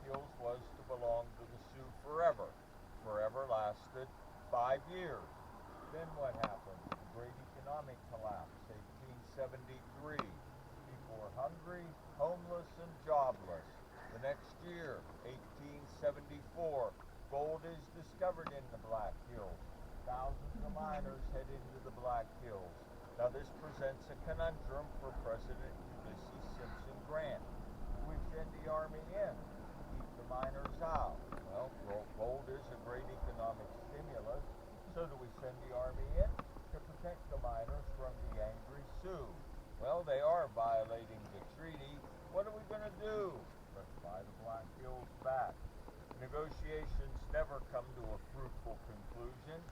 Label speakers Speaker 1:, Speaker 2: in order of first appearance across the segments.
Speaker 1: Hills was to belong to the Sioux forever. Forever lasted 5 years. Then what happened? The Great Economic Collapse, 1873. People were hungry, homeless, and jobless. The next year, 1874, gold is discovered in the Black Hills. Thousands of miners head into the Black Hills. Now this presents a conundrum for President Ulysses Simpson Grant. Do we send the Army in to keep the miners out? Well, gold is a great economic stimulus. So do we send the Army in to protect the miners from the angry Sioux? Well, they are violating the treaty. What are we going to do? Let's buy the Black Hills back. Negotiations never come to a fruitful conclusion.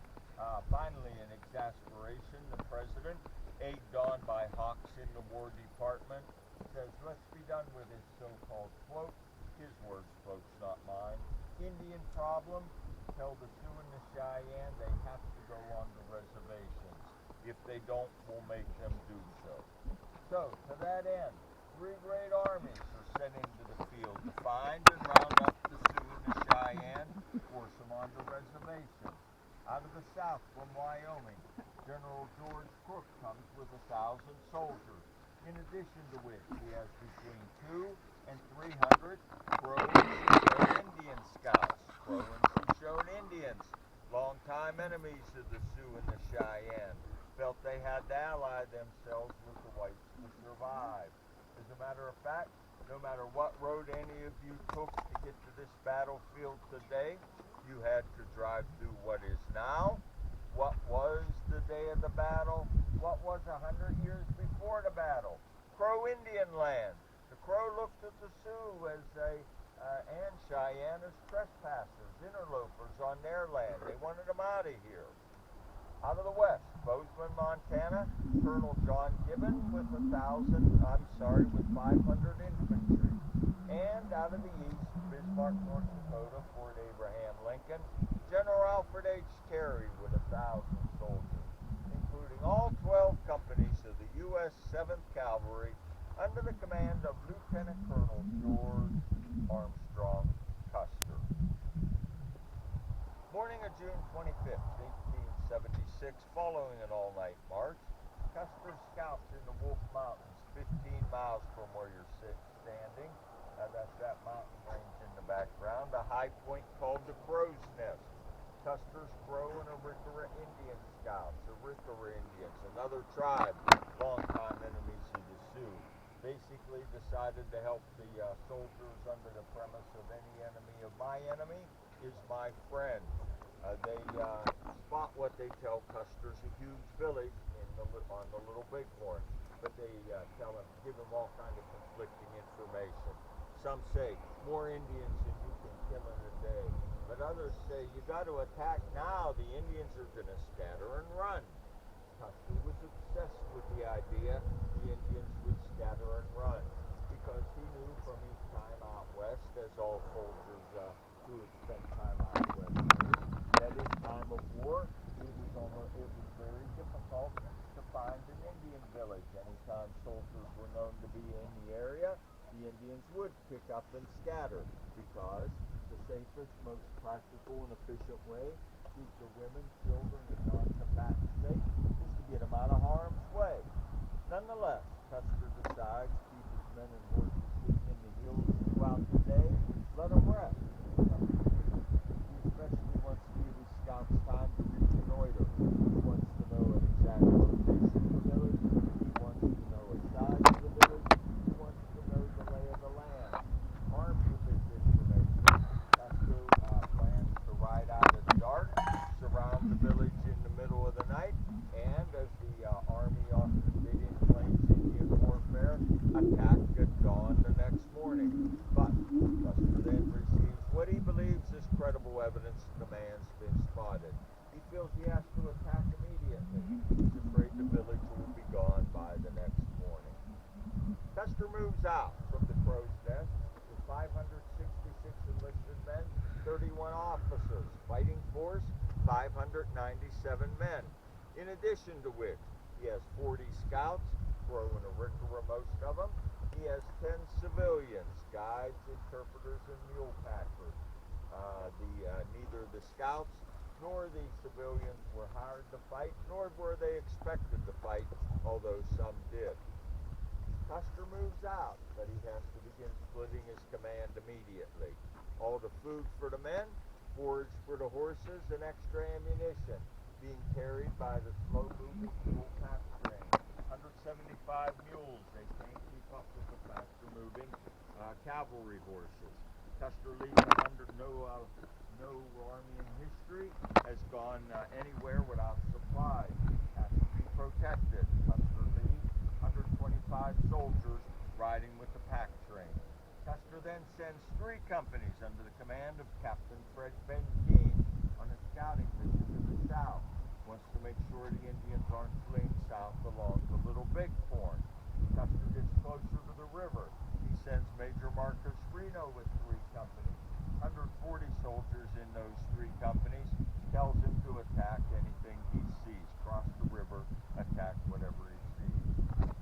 Speaker 1: Finally, in exasperation, the president, egged on by hawks in the War Department, says, let's be done with this so-called, quote, his words, folks, not mine, Indian problem. Tell the Sioux and the Cheyenne they have to go on the reservations. If they don't, we'll make them do so. So, to that end, 3 great armies are sent into the field to find and round up the Sioux and the Cheyenne, force them on the reservations. Out of the south from Wyoming, General George Crook comes with 1,000 soldiers, in addition to which he has between 200 and 300 Crow and Shoshone Indian scouts. Crow and Shoshone Indians, longtime enemies of the Sioux and the Cheyenne, felt they had to ally themselves with the whites to survive. As a matter of fact, no matter what road any of you took to get to this battlefield today, you had to drive through what is now. What was the day of the battle? What was 100 years before the battle? Crow Indian land. The Crow looked at the Sioux and Cheyenne as trespassers, interlopers on their land. They wanted them out of here. Out of the west, Bozeman, Montana, Colonel John Gibbon with 500 infantry. And out of the east, Bismarck, North Dakota, Fort Abraham Lincoln, General Alfred H. Terry with 1,000 soldiers, including all 12 companies of the U.S. 7th Cavalry under the command of Lieutenant Colonel George Armstrong Custer. Morning of June 25th, 1876, following an all-night march, Custer's scouts in the Wolf Mountains, 15 miles from where you're standing. That's that mountain range in the background, a high point called the Crow's Nest. Custer's Crow and Arikara Indian scouts, Arikara Indians, another tribe, longtime enemies of the Sioux, basically decided to help the soldiers under the premise of any enemy of my enemy is my friend. They spot what they tell Custer's a huge village on the Little Bighorn, but they give him all kind of conflicting information. Some say more Indians than you can kill in a day, but others say you got to attack now. The Indians are going to scatter and run. Custer was obsessed with the idea the Indians would scatter and run because he knew from his time out west, as all soldiers who had spent time out west knew, that in time of war it was very difficult to find an Indian village. Anytime soldiers were known to be in the area, the Indians would pick up and scatter because the safest, most practical, and efficient way to keep the women, children, and non-combatants safe is to get them out of harm's way. Nonetheless, Custer decides to keep his men and horses sitting in the hills throughout the day. Let them rest. He especially wants to give his scouts time to reconnoiter. He wants to know an exact location of the village. He wants to know a size of the village. He wants to know the lay of the land. Armed with this information, Custer plans to ride out at dark, surround the village in the middle of the night, and as the Army often did in plains Indian warfare, attack at dawn the next morning. But Custer then receives what he believes is credible evidence the man's been spotted. He feels he has to attack immediately. He's afraid the village will be gone by the next morning. Custer moves out from the Crow's Nest with 566 enlisted men, 31 officers, fighting force 597 men. In addition to which, he has 40 scouts, Crow and Arikara, most of them. He he has 10 civilians, guides, interpreters, and mule packers. Neither the scouts nor the civilians were hired to fight, nor were they expected to fight, although some did. Custer moves out, but he has to begin splitting his command immediately. All the food for the men, forage for the horses, and extra ammunition being carried by the slow-moving mule pack train. 175 mules, they can't keep up with the faster-moving cavalry horses. Custer leads no army in history has gone anywhere without supplies. Has to be protected. Custer leads 125 soldiers riding with the pack train. Custer then sends 3 companies under the command of Captain Fred Benteen on a scouting mission to the south. Wants to make sure the Indians aren't fleeing south along the Little Bighorn. Custer gets closer to the river. He sends Major Marcus Reno with 3 companies. 140 soldiers in those 3 companies. Tells him to attack anything he sees. Cross the river, attack whatever he sees.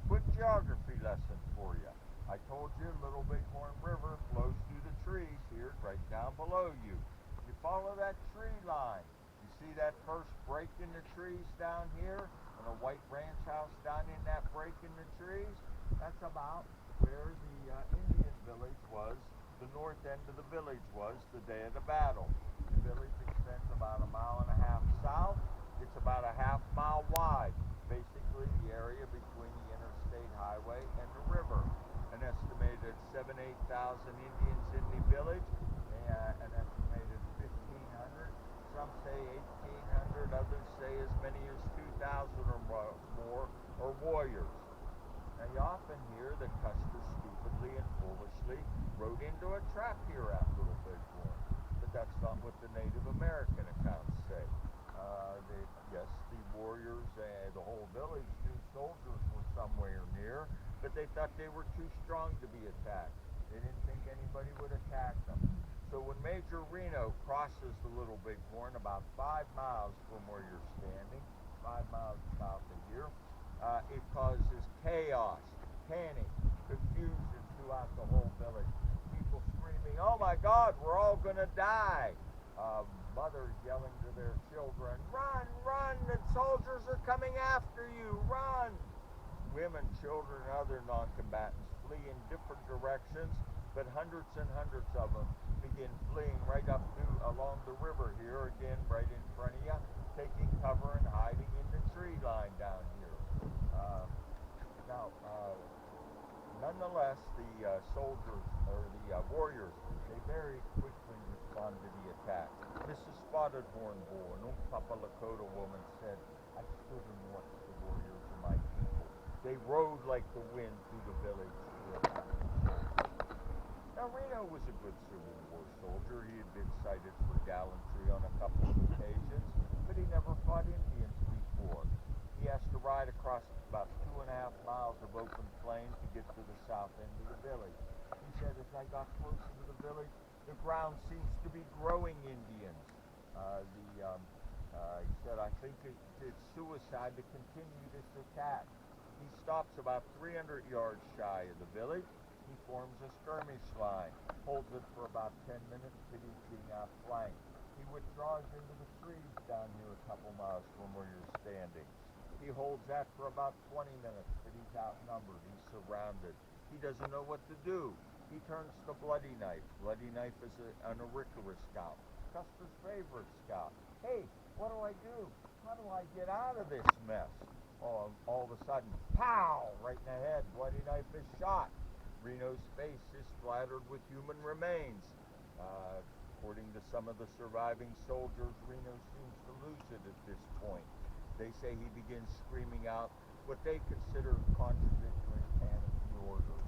Speaker 1: Quick geography lesson for you. I told you Little Bighorn River flows through the trees here, right down below you. You follow that tree line. You see that first break in the trees down here, and a white ranch house down in that break in the trees? That's about where the Indian village was. The north end of the village was the day of the battle. The village extends about 1.5 miles south. It's about a half-mile wide, basically the area between the interstate highway and the river. An estimated 7,000 to 8,000 Indians in the village, an estimated 1,500. Some say 1,800, others say as many as 2,000 or more are warriors. Now you often hear that Custer stupidly and foolishly rode into a trap here at Little Bighorn, but that's not what the Native American accounts say. Yes, the warriors and the whole village knew soldiers were somewhere near, but they thought they were too strong to be attacked. They didn't think anybody would attack them. So when Major Reno crosses the Little Bighorn about 5 miles from where you're standing, 5 miles south of here, it causes chaos, panic, confusion throughout the whole village. People screaming, "Oh my God, we're all gonna die!" Mothers yelling to their children, "Run, run, the soldiers are coming after you, run!" Women, children, and other non-combatants flee in different directions, but hundreds and hundreds of them begin fleeing right up along the river here, again right in front of you, taking cover and hiding in the tree line down here. Nonetheless, the soldiers, or the warriors, they very quickly respond to the attack. Mrs. Spotted Horn Bull, an Umpapa Lakota woman, said, "I stood and watched the warriors of my people. They rode like the wind through the village." Now, Reno was a good Civil War soldier. He had been cited for gallantry on a couple of occasions, but he never fought Indians before. He has to ride across about 2.5 miles of open plain to get to the south end of the village. He said, "As I got closer to the village, the ground seems to be growing Indians." He said, "I think it's suicide to continue this attack." He stops about 300 yards shy of the village. He forms a skirmish line, holds it for about 10 minutes till he's being outflanked. He withdraws into the trees down here a couple miles from where you're standing. He holds that for about 20 minutes, but he's outnumbered. He's surrounded. He doesn't know what to do. He turns to Bloody Knife. Bloody Knife is an Arikara scout, Custer's favorite scout. "Hey, what do I do? How do I get out of this mess?" All of a sudden, pow! Right in the head. Bloody Knife is shot. Reno's face is splattered with human remains. According to some of the surviving soldiers, Reno seems to lose it at this point. They say he begins screaming out what they consider contradictory panicky orders.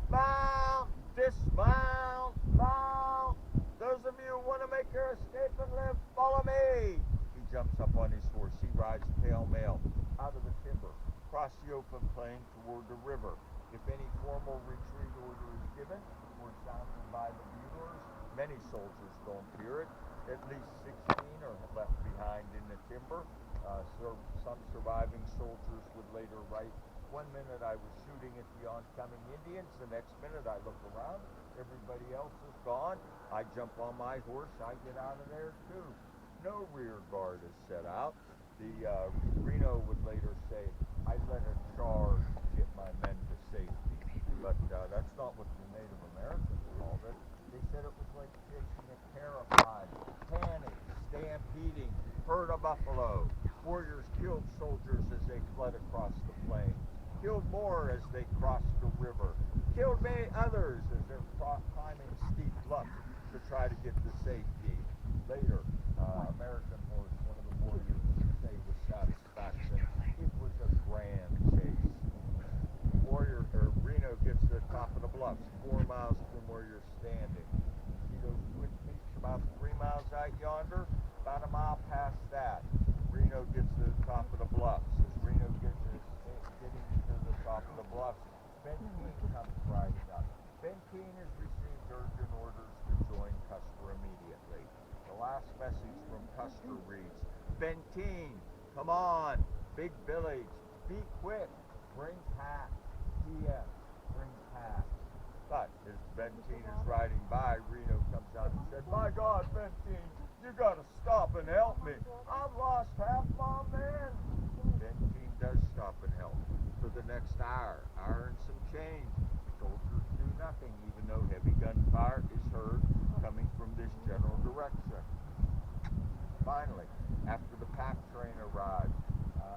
Speaker 1: "Mount! Dismount! Mount! Those of you who want to make your escape and live, follow me!" He jumps up on his horse. He rides pell-mell out of the timber, across the open plain toward the river. If any formal retreat order is given or sounded by the buglers, many soldiers don't hear it. At least 16 are left behind in the timber. Some surviving soldiers would later write One minute I was shooting at the oncoming Indians, the next minute I look around, everybody else is gone. I jump on my horse, I get out of there too. No rear guard is set out. The Reno would later say, I led a charge to get my men to safety. But that's not what the Native Americans called it. They said it was like chasing a terrified, panicked, stampeding herd of buffalo. Warriors killed soldiers as they fled across the plain, killed more as they crossed the river, killed many others as they're climbing steep bluffs to try to get to safety. Later, American Horse, one of the warriors, would say with satisfaction, it was a grand chase. Reno gets to the top of the bluffs, 4 miles from where you're standing. See those Twin Peaks about 3 miles out yonder? About a mile past that, Reno gets to the top of the bluffs. As Reno gets getting to the top of the bluffs, Benteen comes riding up. Benteen has received urgent orders to join Custer immediately. The last message from Custer reads, Benteen, come on, big village, be quick, bring packs, TS, bring packs. But as Benteen is riding by, Reno comes out and said, my God, Benteen, you gotta stop and help me. I've lost half my men. Benteen does stop and help. For the next hour and some change, soldiers do nothing, even though heavy gunfire is heard coming from this general direction. Finally, after the pack train arrives,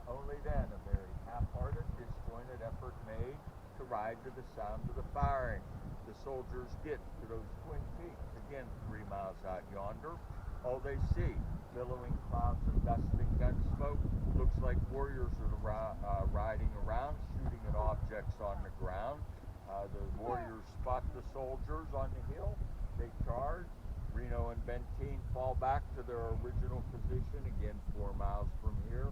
Speaker 1: only then a very half-hearted, disjointed effort made to ride to the sound of the firing. The soldiers get to those Twin Peaks, again 3 miles out yonder. All they see, billowing clouds of dust and gun smoke, looks like warriors are riding around, shooting at objects on the ground. The warriors spot the soldiers on the hill. They charge. Reno and Benteen fall back to their original position, again 4 miles from here.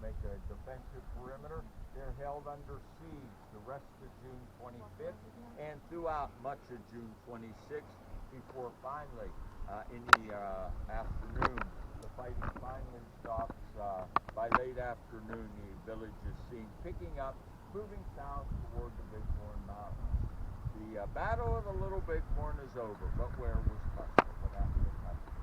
Speaker 1: Make a defensive perimeter. They're held under siege the rest of June 25th and throughout much of June 26th before finally in the afternoon the fighting finally stops. By late afternoon the village is seen picking up, moving south toward the Bighorn Mountains. The Battle of the Little Bighorn is over, but where was Custer? What happened to Custer?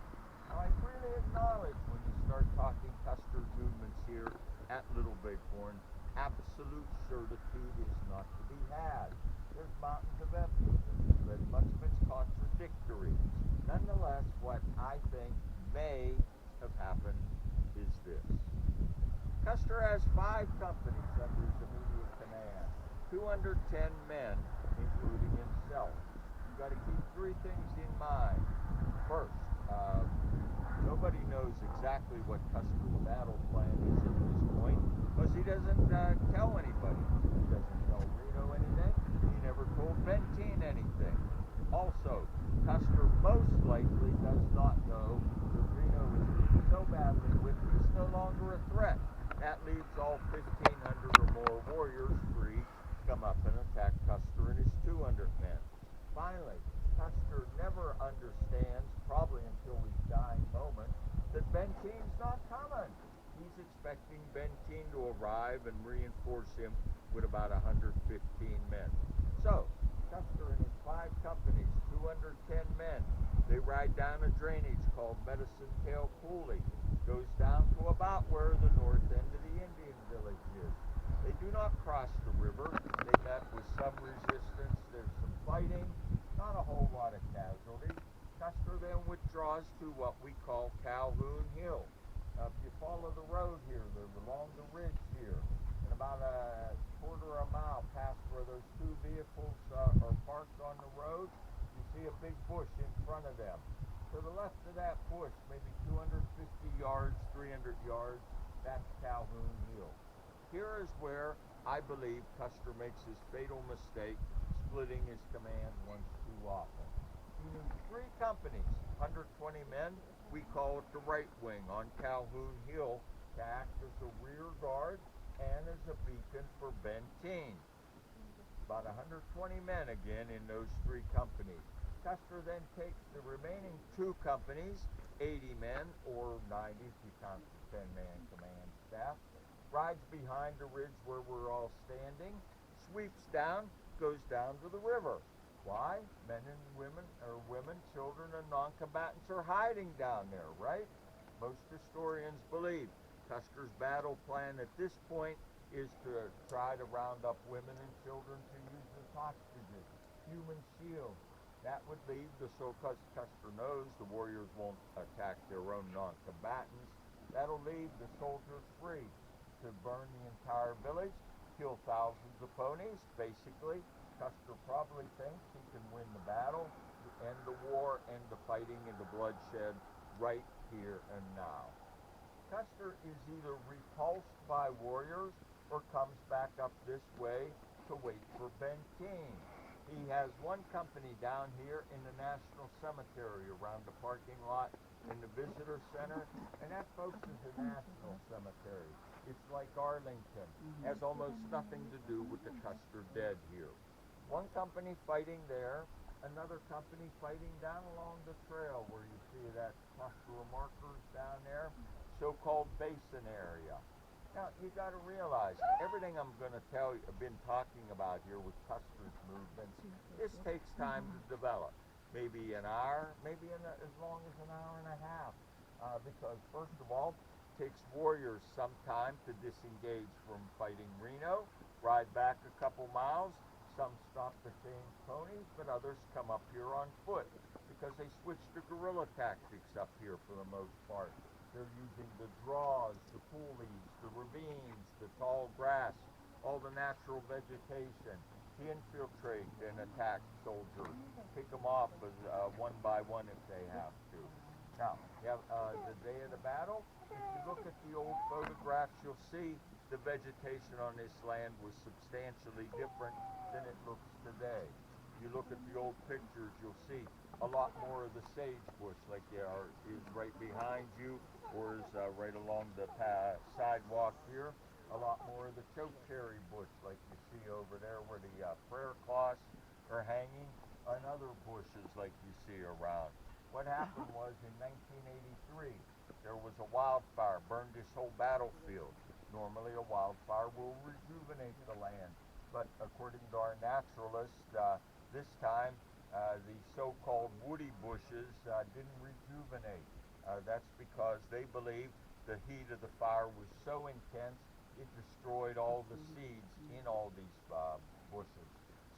Speaker 1: Now I freely acknowledge when you start talking Custer's movements here at Little Bighorn, absolute certitude is not to be had. There's mountains of evidence, but much of it's contradictory. Nonetheless, what I think may have happened is this. Custer has 5 companies under his immediate command, 2 under 10 men, including himself. You've got to keep 3 things in mind. First, nobody knows exactly what Custer's battle plan is at this point, because he doesn't tell anybody. He doesn't tell Reno anything. He never told Benteen anything. Also, Custer most likely does not know that Reno is being so badly whipped he's no longer a threat. That leaves all 1,500 or more warriors free to come up and attack Custer and his 200 men. Finally, Custer never understands, probably until his dying moment, that Benteen's not coming. He's expecting Benteen to arrive and reinforce him with about 115 men. So, Custer and his 5 companies, 210 men, they ride down a drainage called Medicine Tail Coulee. Goes down to about where the north end of the Indian village is. They do not cross the river. They met with some resistance. There's some fighting, not a whole lot of casualties. Custer then withdraws to what we call Calhoun Hill. If you follow the road here, they're along the ridge here, and about a quarter of a mile past where those 2 vehicles are parked on the road, you see a big bush in front of them. To the left of that bush, maybe 250 yards, 300 yards, that's Calhoun Hill. Here is where I believe Custer makes his fatal mistake, splitting his command once too often. He needs 3 companies, 120 men. We call it the right wing on Calhoun Hill to act as a rear guard and as a beacon for Benteen. About 120 men again in those 3 companies. Custer then takes the remaining 2 companies, 80 men or 90 if you count the 10-man command staff, rides behind the ridge where we're all standing, sweeps down, goes down to the river. Why? Men and women, children, and non-combatants are hiding down there, right? Most historians believe Custer's battle plan at this point is to try to round up women and children to use as hostages, human shields. That would leave so Custer knows the warriors won't attack their own non-combatants. That'll leave the soldiers free to burn the entire village, kill thousands of ponies. Basically, Custer probably thinks he can win the battle, end the war, end the fighting and the bloodshed right here and now. Custer is either repulsed by warriors or comes back up this way to wait for Ben King. He has one company down here in the National Cemetery around the parking lot in the visitor center, and that, folks, is a national cemetery. It's like Arlington. Has almost nothing to do with the Custer dead here. One company fighting there, another company fighting down along the trail where you see that cluster of markers down there, so-called basin area. Now, you got to realize, everything I'm going to tell you, I've been talking about here with Custer's movements, this takes time to develop. Maybe an hour, maybe as long as an hour and a half. Because, first of all, it takes warriors some time to disengage from fighting Reno, ride back a couple miles. Some stop to change ponies, but others come up here on foot because they switch to guerrilla tactics up here for the most part. They're using the draws, the pulleys, the ravines, the tall grass, all the natural vegetation to infiltrate and attack soldiers, pick them off one by one if they have to. Now, you have the day of the battle. If you look at the old photographs, you'll see the vegetation on this land was substantially different than it looks today. You look at the old pictures, you'll see a lot more of the sagebush like is right behind you or is right along the sidewalk here. A lot more of the chokecherry bush like you see over there where the prayer cloths are hanging, and other bushes like you see around. What happened was in 1983, there was a wildfire, burned this whole battlefield. Normally a wildfire will rejuvenate the land, but according to our naturalists, this time the so-called woody bushes didn't rejuvenate. That's because they believe the heat of the fire was so intense it destroyed all the seeds in all these bushes.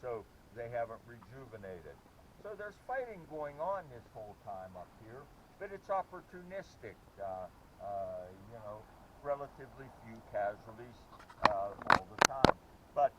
Speaker 1: So they haven't rejuvenated. So there's fighting going on this whole time up here, but it's opportunistic. Relatively few casualties all the time. But,